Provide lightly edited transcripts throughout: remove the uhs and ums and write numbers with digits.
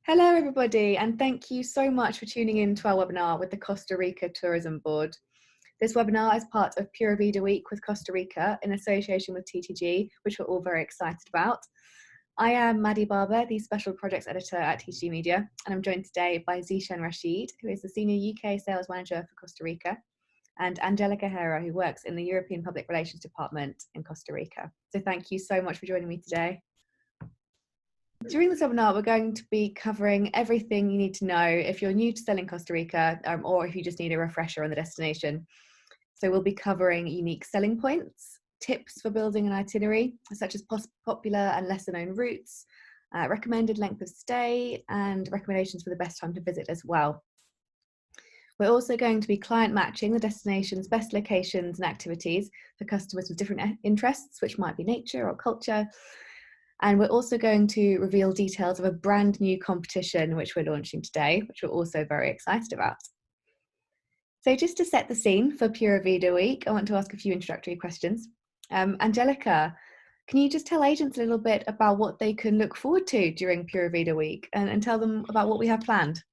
Hello everybody, and thank you so much for tuning in to our webinar with the Costa Rica Tourism Board. This webinar is part of Pura Vida Week with Costa Rica in association with TTG, which we're all very excited about. I am Maddie Barber, the Special Projects Editor at TTG Media, and I'm joined today by Zishan Rashid, who is the Senior UK Sales Manager for Costa Rica, and Angelica Hera, who works in the European Public Relations Department in Costa Rica. So thank you so much for joining me today. During this webinar, we're going to be covering everything you need to know if you're new to selling Costa Rica or if you just need a refresher on the destination. So we'll be covering unique selling points, tips for building an itinerary, such as popular and lesser known routes, recommended length of stay, and recommendations for the best time to visit as well. We're also going to be client matching the destination's best locations and activities for customers with different interests, which might be nature or culture. And we're also going to reveal details of a brand new competition which we're launching today, which we're also very excited about. So just to set the scene for Pura Vida Week, I want to ask a few introductory questions. Angelica, can you just tell agents a little bit about what they can look forward to during Pura Vida Week and tell them about what we have planned?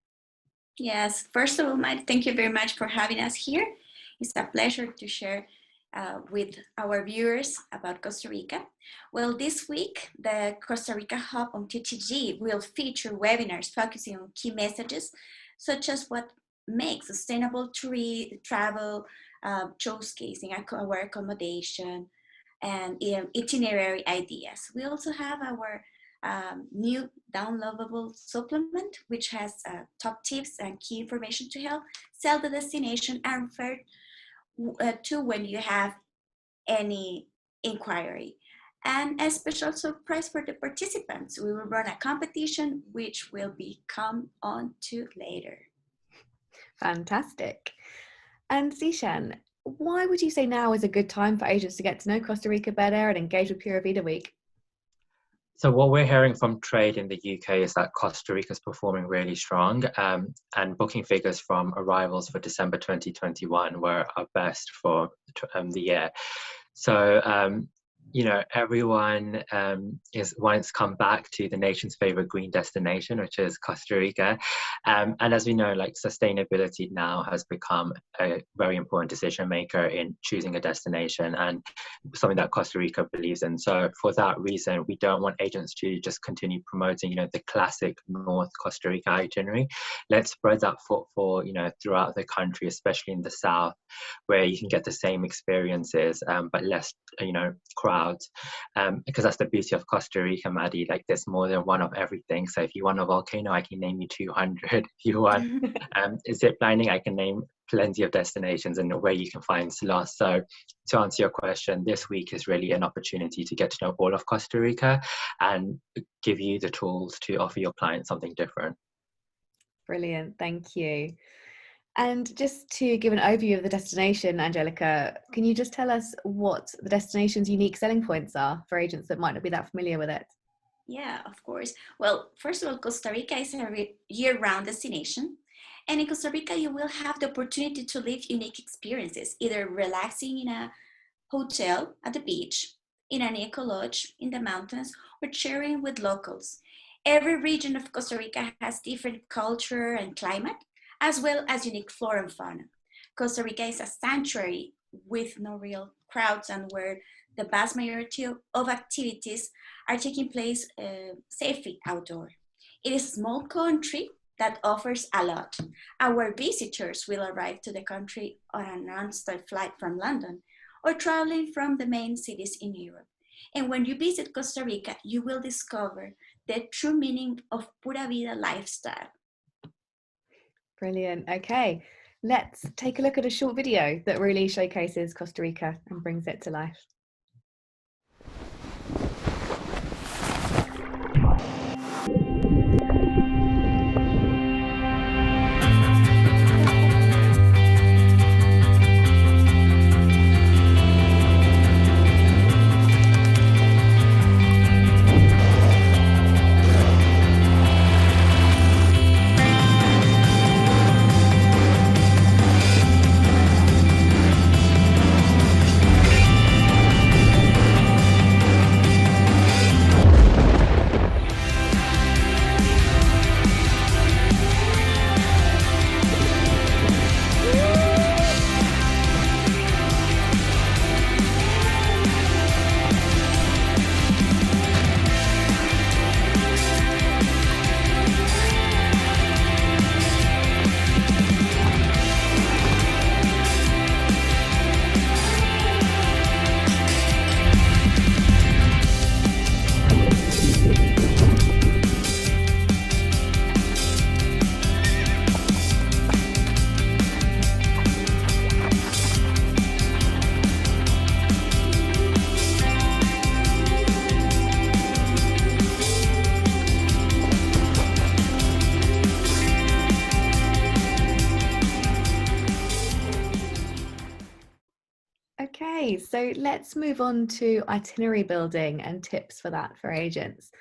Yes, first of all, Matt, thank you very much for having us here. It's a pleasure to share with our viewers about Costa Rica. Well, this week, the Costa Rica Hub on TTG will feature webinars focusing on key messages, such as what makes sustainable travel, showcasing our accommodation, and itinerary ideas. We also have our new downloadable supplement, which has top tips and key information to help sell the destination and refer to when you have any inquiry. And a special surprise for the participants. We will run a competition which will be come on to later. Fantastic. And Zishan, why would you say now is a good time for agents to get to know Costa Rica better and engage with Pura Vida Week? So what we're hearing from trade in the UK is that Costa Rica is performing really strong, and booking figures from arrivals for December 2021 were our best for the year. So, everyone wants to come back to the nation's favorite green destination, which is Costa Rica. And as we know, sustainability now has become a very important decision maker in choosing a destination and something that Costa Rica believes in. So for that reason, we don't want agents to just continue promoting, the classic North Costa Rica itinerary. Let's spread that footfall, throughout the country, especially in the South, where you can get the same experiences, but less, crowds. Because that's the beauty of Costa Rica, Maddie. There's more than one of everything. So if you want a volcano, I can name you 200. If you want zip lining, I can name plenty of destinations and where you can find slots. So to answer your question, this week is really an opportunity to get to know all of Costa Rica and give you the tools to offer your clients something different. Brilliant, thank you. And just to give an overview of the destination, Angelica, can you just tell us what the destination's unique selling points are for agents that might not be that familiar with it? Yeah, of course. Well, first of all, Costa Rica is a year-round destination. And in Costa Rica, you will have the opportunity to live unique experiences, either relaxing in a hotel at the beach, in an eco lodge in the mountains, or sharing with locals. Every region of Costa Rica has different culture and climate, as well as unique flora and fauna. Costa Rica is a sanctuary with no real crowds and where the vast majority of activities are taking place safely outdoor. It is a small country that offers a lot. Our visitors will arrive to the country on a non-stop flight from London or traveling from the main cities in Europe. And when you visit Costa Rica, you will discover the true meaning of Pura Vida lifestyle. Brilliant. Okay, let's take a look at a short video that really showcases Costa Rica and brings it to life. Okay, so let's move on to itinerary building and tips for that for agents.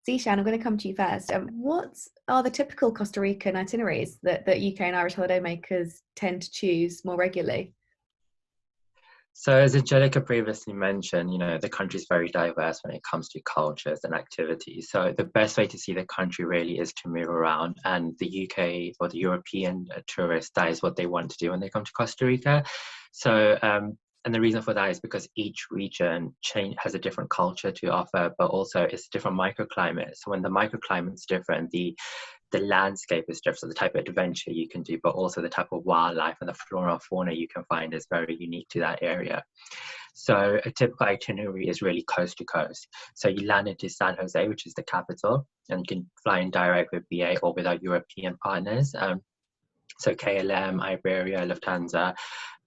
Zishan, I'm going to come to you first. What are the typical Costa Rican itineraries that UK and Irish holidaymakers tend to choose more regularly? So as Angelica previously mentioned, the country is very diverse when it comes to cultures and activities. So the best way to see the country really is to move around, and the UK or the European tourist, that is what they want to do when they come to Costa Rica. So and the reason for that is because each region has a different culture to offer, but also it's a different microclimate. So when the microclimate's different, the landscape is different, so the type of adventure you can do, but also the type of wildlife and the flora and fauna you can find is very unique to that area. So a typical itinerary is really coast to coast. So you land into San Jose, which is the capital, and you can fly in direct with BA or with our European partners. So KLM, Iberia, Lufthansa,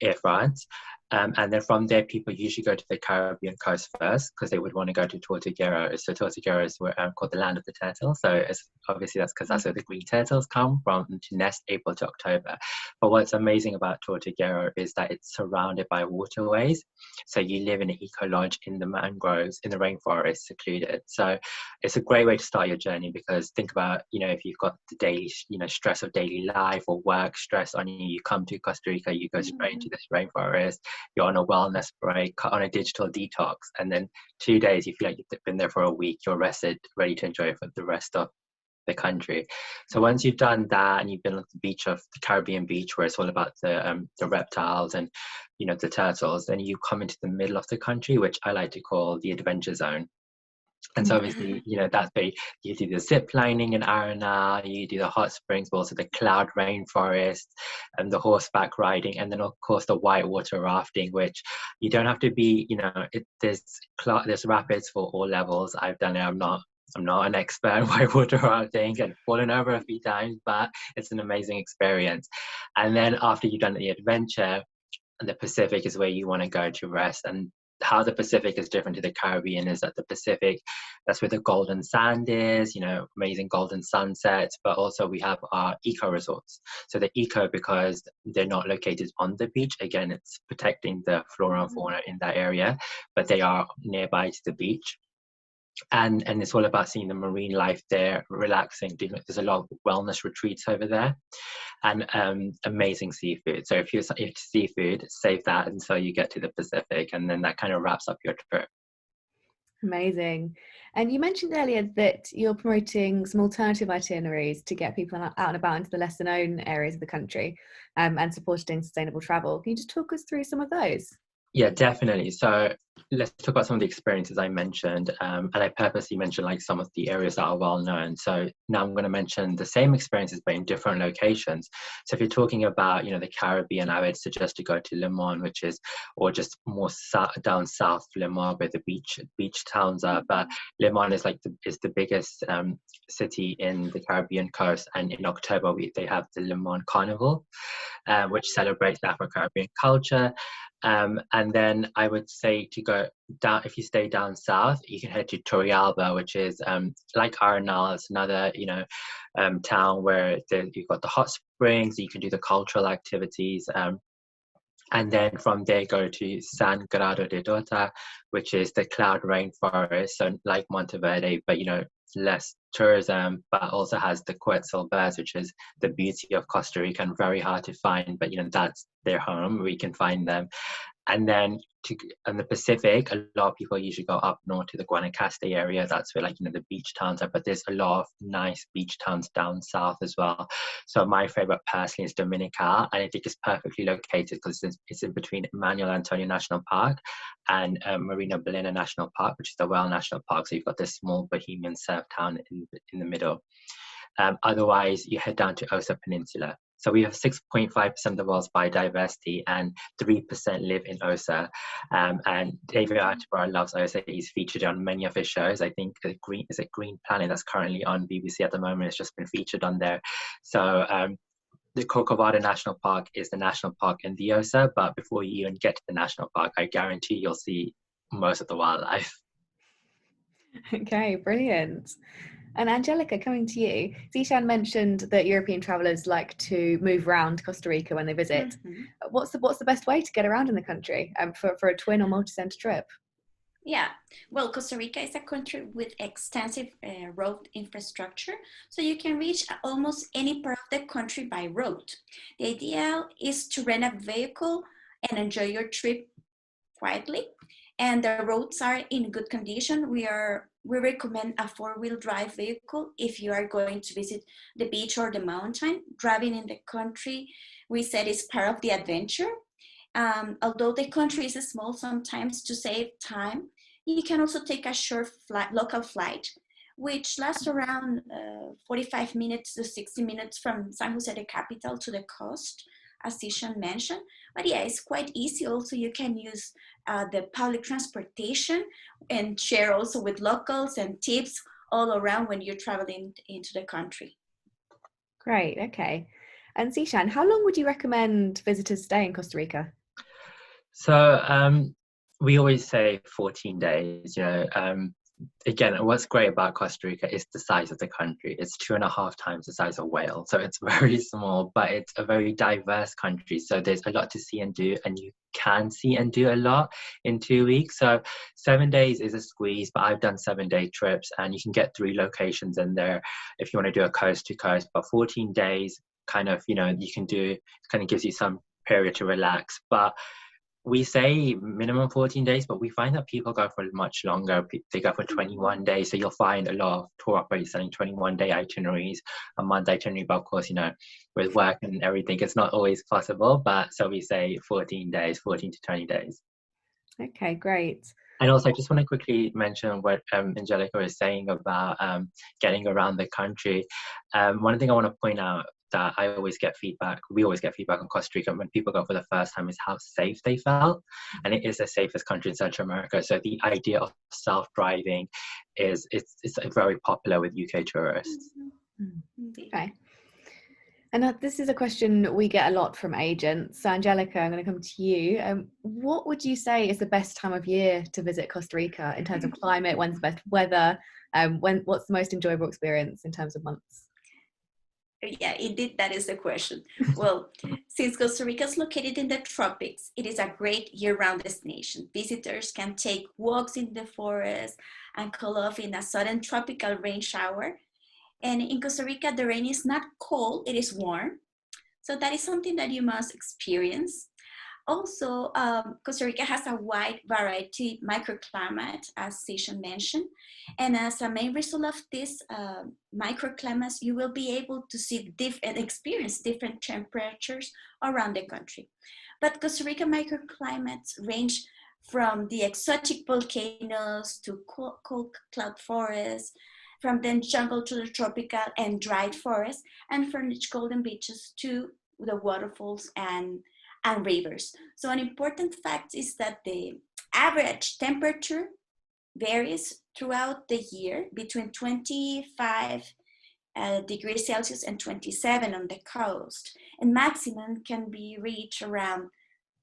Air France. And then from there, people usually go to the Caribbean coast first because they would want to go to Tortuguero. So Tortuguero is called the land of the turtle. So obviously that's because that's where the green turtles come from to nest April to October. But what's amazing about Tortuguero is that it's surrounded by waterways. So you live in an eco lodge in the mangroves, in the rainforest, secluded. So it's a great way to start your journey because think about, if you've got the daily, stress of daily life or work stress on you, you come to Costa Rica, you go straight into this rainforest. You're on a wellness break, on a digital detox, and then 2 days you feel like you've been there for a week, you're rested, ready to enjoy it for the rest of the country. So once you've done that and you've been on the beach of the Caribbean beach where it's all about the reptiles and the turtles, then you come into the middle of the country, which I like to call the adventure zone. And so obviously, that's where you do the zip lining in Arana, you do the hot springs, but also the cloud rainforest and the horseback riding, and then of course the whitewater rafting, which you don't have to be, there's rapids for all levels. I've done it. I'm not an expert in whitewater rafting and fallen over a few times, but it's an amazing experience. And then after you've done the adventure, the Pacific is where you want to go to rest. And how the Pacific is different to the Caribbean is that the Pacific, that's where the golden sand is, amazing golden sunsets, but also we have our eco resorts. So the eco, because they're not located on the beach, again, it's protecting the flora and fauna in that area, but they are nearby to the beach. And it's all about seeing the marine life there, relaxing. There's a lot of wellness retreats over there, and amazing seafood. So if you're into seafood, save that until you get to the Pacific, and then that kind of wraps up your trip. Amazing. And you mentioned earlier that you're promoting some alternative itineraries to get people out and about into the lesser known areas of the country, and supporting sustainable travel. Can you just talk us through some of those? Yeah, definitely. So let's talk about some of the experiences I mentioned. And I purposely mentioned like some of the areas that are well known. So now I'm going to mention the same experiences, but in different locations. So if you're talking about, the Caribbean, I would suggest to go to Limon, or just more down south, Limon, where the beach towns are. But Limon is the biggest city in the Caribbean coast. And in October, they have the Limon Carnival, which celebrates the Afro-Caribbean culture. And then I would say to go down, if you stay down south, you can head to Torrealba, which is like Arenal. It's another, town where you've got the hot springs, you can do the cultural activities. And then from there, go to San Grado de Dota, which is the cloud rainforest. So like Monteverde, but, less tourism, but also has the Quetzal birds, which is the beauty of Costa Rica and very hard to find, but that's their home. We can find them. And then in the Pacific, a lot of people usually go up north to the Guanacaste area. That's where the beach towns are, but there's a lot of nice beach towns down south as well. So my favorite personally is Dominical, and I think it's perfectly located because it's in between Manuel Antonio National Park and Marina Ballena National Park, which is the Whale National Park. So you've got this small Bohemian surf town in the middle. Otherwise, you head down to Osa Peninsula. So we have 6.5% of the world's biodiversity, and 3% live in Osa. And David Attenborough loves Osa. He's featured on many of his shows. I think Green Planet, that's currently on BBC at the moment, has just been featured on there. So the Corcovado National Park is the national park in the Osa, but before you even get to the national park, I guarantee you'll see most of the wildlife. Okay, brilliant. And Angelica, coming to you, Zishan mentioned that European travellers like to move around Costa Rica when they visit. Mhm. What's the best way to get around in the country for a twin or multi-centre trip? Yeah, well, Costa Rica is a country with extensive road infrastructure, so you can reach almost any part of the country by road. The idea is to rent a vehicle and enjoy your trip quietly, and the roads are in good condition. We recommend a four-wheel drive vehicle if you are going to visit the beach or the mountain. Driving in the country, we said, is part of the adventure. Although the country is small, sometimes to save time, you can also take a short local flight, which lasts around 45 minutes to 60 minutes from San Jose, the capital, to the coast, as Tishan mentioned. But yeah, it's quite easy. Also, you can use the public transportation and share also with locals and tips all around when you're traveling into the country. Great, okay. And Zishan, how long would you recommend visitors stay in Costa Rica? So we always say 14 days, again, what's great about Costa Rica is the size of the country. It's 2.5 times the size of Wales. So it's very small, but it's a very diverse country. So there's a lot to see and do, and you can see and do a lot in 2 weeks. So 7 days is a squeeze, but I've done 7-day trips and you can get 3 locations in there if you want to do a coast to coast. But 14 days kind of, you can do, kind of gives you some period to relax. But we say minimum 14 days, but we find that people go for much longer. They go for 21 days. So you'll find a lot of tour operators selling 21-day itineraries, a month itinerary. But of course, with work and everything, it's not always possible. But so we say 14 days, 14 to 20 days. Okay, great. And also, I just want to quickly mention what Angelica was saying about getting around the country. One thing I want to point out that we always get feedback on Costa Rica when people go for the first time is how safe they felt. And it is the safest country in Central America. So the idea of self-driving it's very popular with UK tourists. Okay. And this is a question we get a lot from agents. So Angelica, I'm going to come to you. What would you say is the best time of year to visit Costa Rica in terms of climate? When's the best weather? What's the most enjoyable experience in terms of months? Yeah, indeed, that is the question. Well, since Costa Rica is located in the tropics, it is a great year-round destination. Visitors can take walks in the forest and cool off in a sudden tropical rain shower. And in Costa Rica, the rain is not cold, it is warm. So that is something that you must experience. Also, Costa Rica has a wide variety microclimate, as Sishan mentioned. And as a main result of this microclimates, you will be able to see and experience different temperatures around the country. But Costa Rica microclimates range from the exotic volcanoes to cold cloud forests, from the jungle to the tropical and dried forests, and from the golden beaches to the waterfalls and rivers. So an important fact is that the average temperature varies throughout the year between 25 degrees Celsius and 27 on the coast, and maximum can be reached around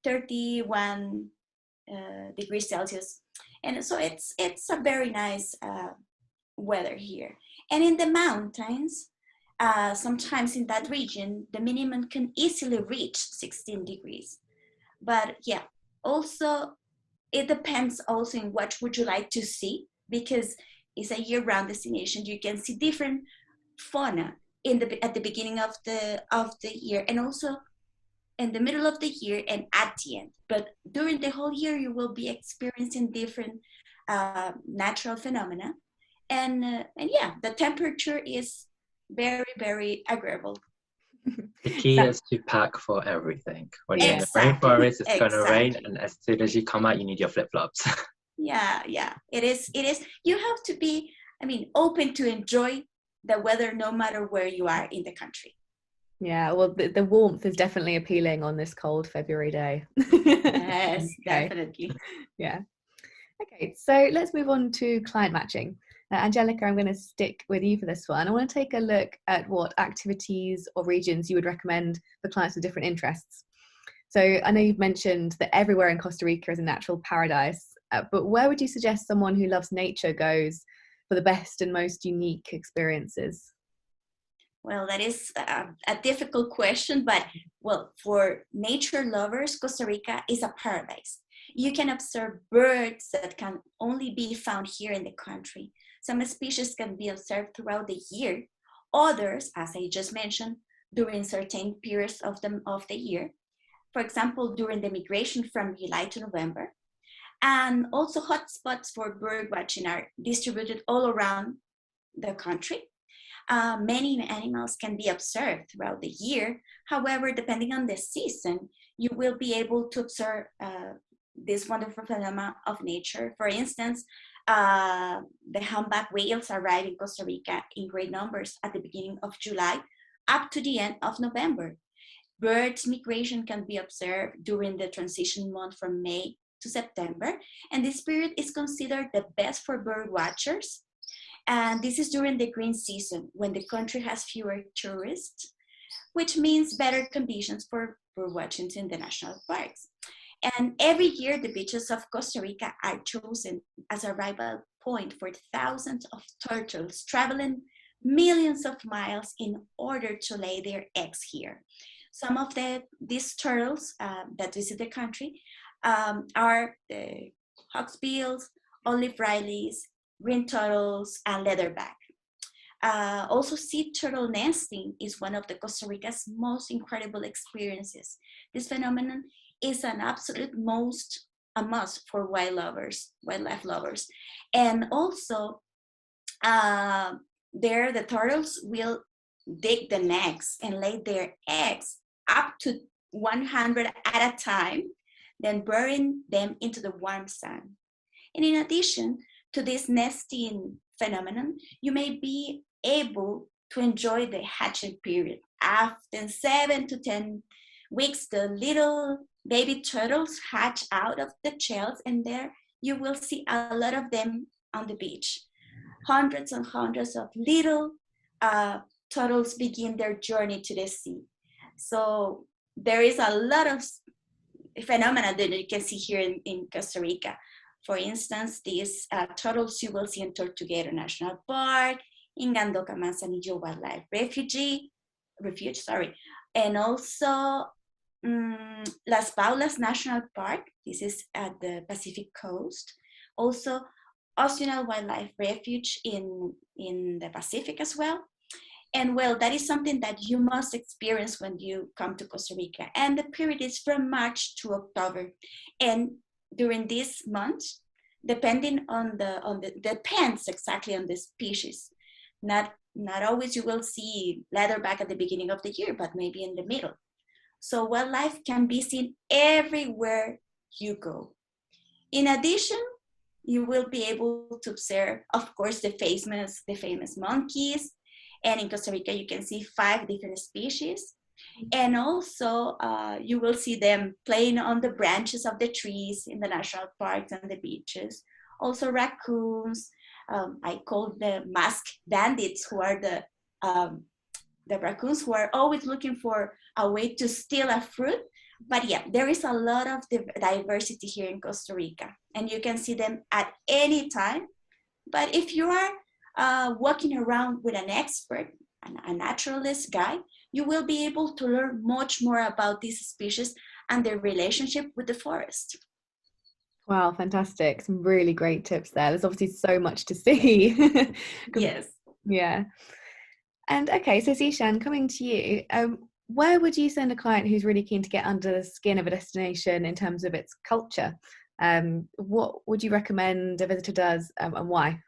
31 degrees Celsius. And so it's a very nice weather here. And in the mountains, sometimes in that region, the minimum can easily reach 16 degrees. But yeah, also, it depends also in what would you like to see, because it's a year-round destination. You can see different fauna at the beginning of the year, and also in the middle of the year and at the end. But during the whole year, you will be experiencing different natural phenomena. And yeah, the temperature is very, very agreeable. The key is to pack for everything. When you're Exactly. in the rainforest, it's going to rain, Exactly. and as soon as you come out, you need your flip-flops. Yeah, it is. You have to be, open to enjoy the weather no matter where you are in the country. Yeah, well, the warmth is definitely appealing on this cold February day. Yes, Okay. definitely. Yeah. Okay, so let's move on to client matching. Angelica, I'm going to stick with you for this one. I want to take a look at what activities or regions you would recommend for clients with different interests. So I know you've mentioned that everywhere in Costa Rica is a natural paradise, but where would you suggest someone who loves nature goes for the best and most unique experiences? Well, that is a difficult question, but well, for nature lovers, Costa Rica is a paradise. You can observe birds that can only be found here in the country. Some species can be observed throughout the year. Others, as I just mentioned, during certain periods of the year. For example, during the migration from July to November. And also hotspots for bird watching are distributed all around the country. Many animals can be observed throughout the year. However, depending on the season, you will be able to observe this wonderful phenomena of nature. For instance, the humpback whales arrive in Costa Rica in great numbers at the beginning of July up to the end of November. Birds migration can be observed during the transition month from May to September, and this period is considered the best for bird watchers. And this is during the green season when the country has fewer tourists, which means better conditions for bird watching in the national parks. And every year, the beaches of Costa Rica are chosen as a arrival point for thousands of turtles traveling millions of miles in order to lay their eggs here. Some of these turtles that visit the country are the hawksbills, olive rilleys, green turtles, and leatherback. Also, sea turtle nesting is one of the Costa Rica's most incredible experiences. This phenomenon is an absolute a must for wildlife lovers. And also, there the turtles will dig the nests and lay their eggs up to 100 at a time, then burying them into the warm sun. And in addition to this nesting phenomenon, you may be able to enjoy the hatching period. After 7 to 10 weeks, the little baby turtles hatch out of the shells, and there you will see a lot of them on the beach. Hundreds and hundreds of little turtles begin their journey to the sea. So there is a lot of phenomena that you can see here in Costa Rica. For instance, these turtles you will see in Tortuguero National Park, in Gandoca Manzanillo Wildlife Refuge, and also Las Paulas National Park. This is at the Pacific coast. Also, Oceanal Wildlife Refuge in the Pacific as well. And well, that is something that you must experience when you come to Costa Rica. And the period is from March to October. And during this month, depending on depends exactly on the species. Not always you will see leatherback at the beginning of the year, but maybe in the middle. So wildlife can be seen everywhere you go. In addition, you will be able to observe, of course, the famous monkeys. And in Costa Rica, you can see 5 different species. And also, you will see them playing on the branches of the trees in the national parks and the beaches. Also raccoons, I call the masked bandits, who are the raccoons who are always looking for a way to steal a fruit. But yeah, there is a lot of diversity here in Costa Rica, and you can see them at any time. But if you are walking around with an expert, a naturalist guide, you will be able to learn much more about these species and their relationship with the forest. Wow, fantastic. Some really great tips there. There's obviously so much to see. Yes. Yeah. And okay, so Zishan, coming to you, where would you send a client who's really keen to get under the skin of a destination in terms of its culture? What would you recommend a visitor does, and why?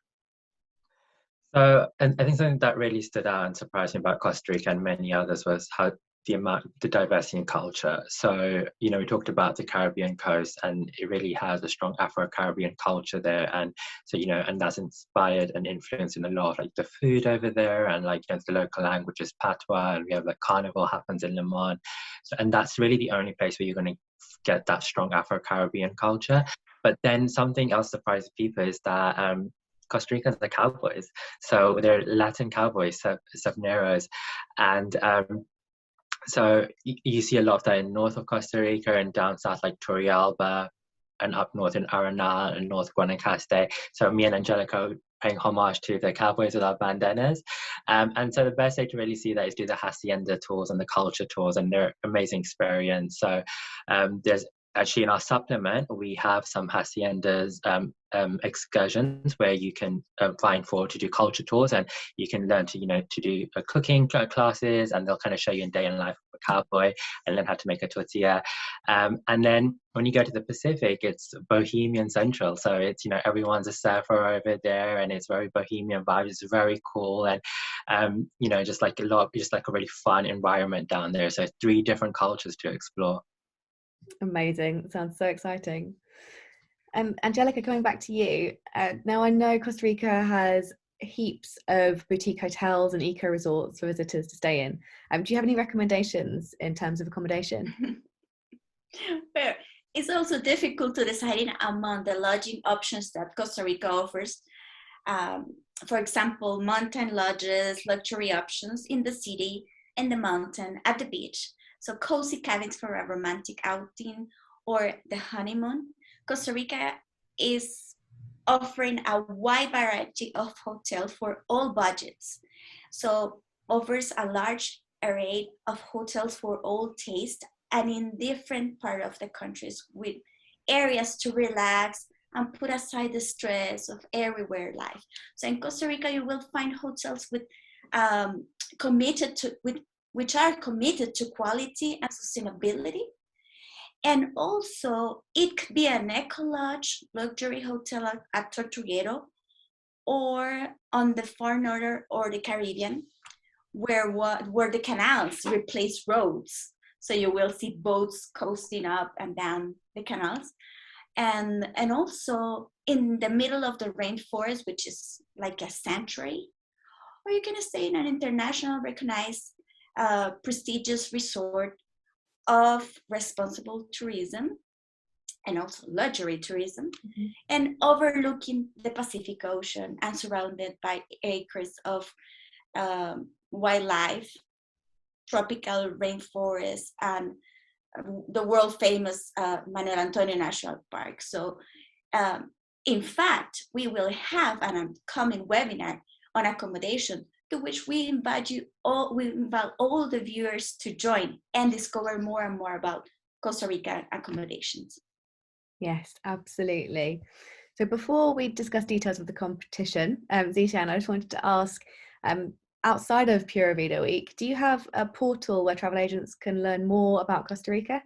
So, and I think something that really stood out and surprised me about Costa Rica and many others was how the diversity in culture. So, we talked about the Caribbean coast, and it really has a strong Afro-Caribbean culture there. And so, and that's inspired and influenced in a lot of like the food over there, and like, the local language is Patois, and we have like carnival happens in Le Mans. So, and that's really the only place where you're going to get that strong Afro-Caribbean culture. But then something else surprised people is that Costa Ricans are cowboys. So they're Latin cowboys, Sabaneros. And so you see a lot of that in north of Costa Rica and down south like Turrialba, and up north in Arenal and North Guanacaste. So me and Angelica paying homage to the cowboys with our bandanas. And so the best way to really see that is do the hacienda tours and the culture tours, and they're amazing experience. So there's actually in our supplement, we have some haciendas excursions where you can find for to do culture tours, and you can learn to to do cooking classes, and they'll kind of show you in day in life of a cowboy and learn how to make a tortilla. And then when you go to the Pacific, it's Bohemian Central, so it's everyone's a surfer over there, and it's very Bohemian vibes. It's very cool, and just like a really fun environment down there. So 3 different cultures to explore. Amazing. Sounds so exciting. Angelica, coming back to you, now I know Costa Rica has heaps of boutique hotels and eco resorts for visitors to stay in. Do you have any recommendations in terms of accommodation? Well, it's also difficult to decide among the lodging options that Costa Rica offers. For example, mountain lodges, luxury options in the city, in the mountain, at the beach. So cozy cabins for a romantic outing or the honeymoon. Costa Rica is offering a wide variety of hotels for all budgets. So offers a large array of hotels for all tastes and in different parts of the countries, with areas to relax and put aside the stress of everywhere life. So in Costa Rica, you will find hotels with which are committed to quality and sustainability. And also, it could be an eco lodge, luxury hotel at Tortuguero, or on the far northern or the Caribbean, where the canals replace roads. So you will see boats coasting up and down the canals. And also in the middle of the rainforest, which is like a sanctuary, or you can stay in an international recognized prestigious resort of responsible tourism and also luxury tourism, and overlooking the Pacific Ocean and surrounded by acres of wildlife, tropical rainforest, and the world famous Manuel Antonio National Park. So in fact, we will have an upcoming webinar on accommodation, to which we invite all the viewers to join and discover more and more about Costa Rica accommodations. Yes, absolutely. So before we discuss details of the competition, Zishan, I just wanted to ask, outside of Pura Vida Week, do you have a portal where travel agents can learn more about Costa Rica?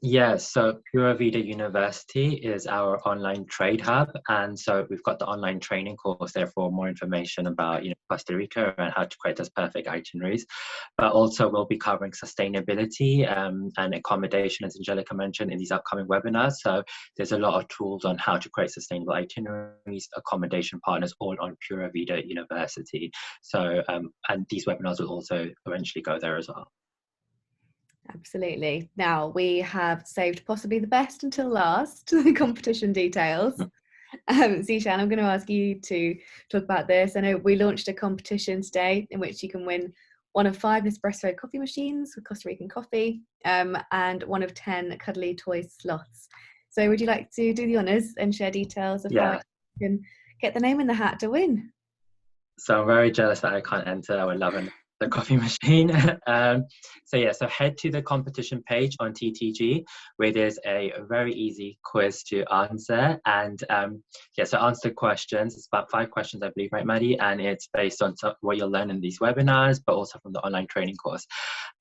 Yes, so Pura Vida University is our online trade hub, and so we've got the online training course there for more information about Costa Rica and how to create those perfect itineraries. But also we'll be covering sustainability and accommodation, as Angelica mentioned, in these upcoming webinars. So there's a lot of tools on how to create sustainable itineraries, accommodation partners, all on Pura Vida University. So and these webinars will also eventually go there as well. Absolutely. Now we have saved possibly the best until last, the competition details. Zishan, I'm going to ask you to talk about this. I know we launched a competition today in which you can win one of 5 Nespresso coffee machines with Costa Rican coffee, and one of 10 cuddly toy sloths. So would you like to do the honours and share details of how you can get the name in the hat to win? So I'm very jealous that I can't enter. I would love the coffee machine. So head to the competition page on TTG, where there's a very easy quiz to answer. And so answer questions. It's about 5 questions, I believe, right, Maddie? And it's based on what you'll learn in these webinars, but also from the online training course.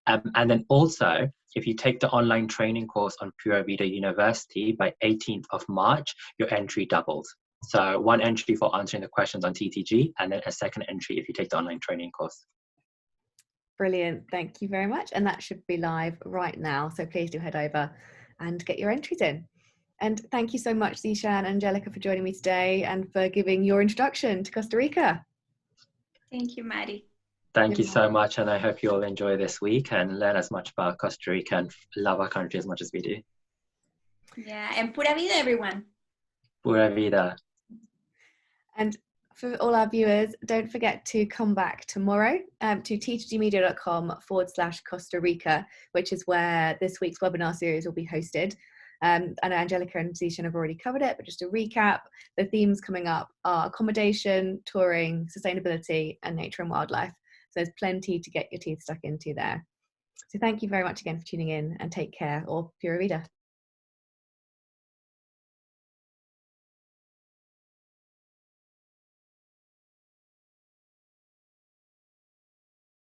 And then also, if you take the online training course on Pura Vida University by 18th of March, your entry doubles. So 1 entry for answering the questions on TTG, and then a 2nd entry if you take the online training course. Brilliant. Thank you very much. And that should be live right now. So please do head over and get your entries in. And thank you so much, Zishan and Angelica, for joining me today and for giving your introduction to Costa Rica. Thank you, Maddie. Thank you so much. And I hope you all enjoy this week and learn as much about Costa Rica and love our country as much as we do. Yeah, and Pura Vida, everyone. Pura Vida. And for all our viewers, don't forget to come back tomorrow to ttgmedia.com/Costa Rica, which is where this week's webinar series will be hosted. I know Angelica and Zishan have already covered it, but just to recap, the themes coming up are accommodation, touring, sustainability, and nature and wildlife. So there's plenty to get your teeth stuck into there. So thank you very much again for tuning in, and take care, or Pura Vida.